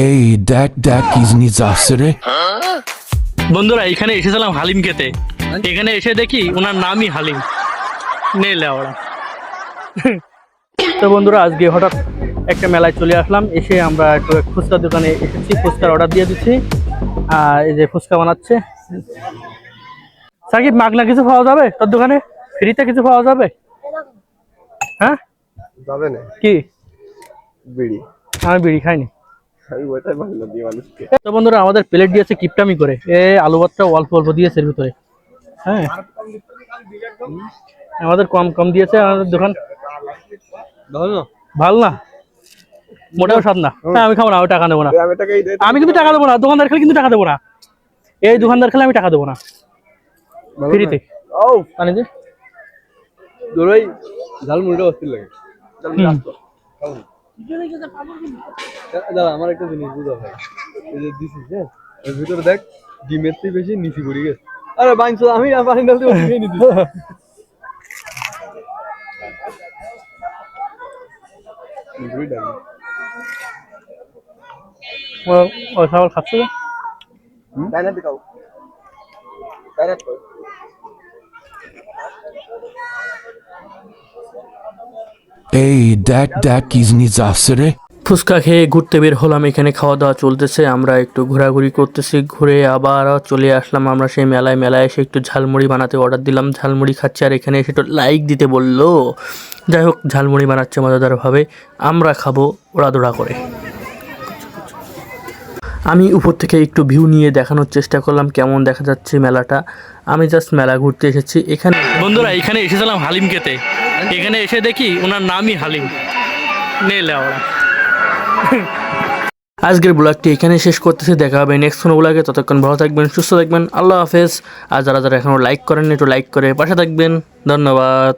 এই দেখ দেখ কি জিনিস আসছে রে। বন্ধুরা এখানে এসেছিলাম হালিম খেতে। এখানে এসে দেখি ওনার নামই হালিম। নেলে ওরা তো বন্ধুরা আজকে হঠাৎ একটা মেলায় চলে আসলাম। এসে আমরা একটু ফুচকার দোকানে এসেছি, ফুচকার অর্ডার দিয়ে দিচ্ছি। আর এই যে ফুচকা বানাচ্ছে সাকিব। মাগনা কিছু পাওয়া যাবে তোর দোকানে? ফ্রিতে কিছু পাওয়া যাবে? হ্যাঁ যাবে না কি? বিড়ি। আমি বিড়ি খাইনি। আমি ওইটাই বাংলা দিয়ে মানুষকে। তো বন্ধুরা আমাদের প্লেট দিয়েছে কিপটামি করে। আলু ভর্তা অল্প অল্প দিয়েছে এর ভিতরে। হ্যাঁ আমাদের কম কম দিয়েছে। আমাদের দোকান ভালো না, মোটেও স্বাদ না। হ্যাঁ আমি খাবো না, আমি টাকা দেবো না। আমি কিন্তু টাকা দেবো না, দোকানদার খেলে কিন্তু টাকা দেবো না। এই দোকানদার খেলে আমি টাকা দেবো না, ফ্রিতে। ও জানি যে দোলাই ঝালমুড়িটা অস্থির লাগে। দাদা আমার একটা জিনিস বুঝা ভাই, এই যে দিছিস হ্যাঁ, এর ভিতরে দেখ ডিমের চেয়ে বেশি নিচি পড়ে গেছে। আরে বাইনছো, আমি আর পানি ঢালতে ওকে খেয়ে নিতে। ওই খাবার খাচ্ছে না। তাই না দেখাও, তাই না তো। এই দেখ দেখ কি জিনিস আসছে রে। ফুচকা খেয়ে ঘুরতে বের হলাম। এখানে খাওয়া দাওয়া চলতেছে, আমরা একটু ঘোরাঘুরি করতেছি। ঘুরে আবার চলে আসলাম আমরা সেই মেলায়। মেলায় এসে একটু ঝালমুড়ি বানাতে অর্ডার দিলাম, ঝালমুড়ি খাচ্ছি। আর এখানে এসে একটু লাইক দিতে বললো। যাই হোক ঝালমুড়ি বানাচ্ছে মজাদারভাবে, আমরা খাবো ওড়াদোড়া করে। আমি উপর থেকে একটু ভিউ নিয়ে দেখানোর চেষ্টা করলাম কেমন দেখা যাচ্ছে মেলাটা। আমি জাস্ট মেলা ঘুরতে এসেছি এখানে। বন্ধুরা এখানে এসেছিলাম হালিম খেতে। এখানে এসে দেখি ওনার নামই হালিম। নেলে ওরা আজকের ব্লগটি এখানে শেষ করতেছি। দেখা হবে নেক্সট কোনো ব্লগে। ততক্ষণ ভালো থাকবেন, সুস্থ থাকবেন। আল্লাহ হাফেজ। আর যারা যারা এখনও লাইক করেননি একটু লাইক করে পাশে থাকবেন। ধন্যবাদ।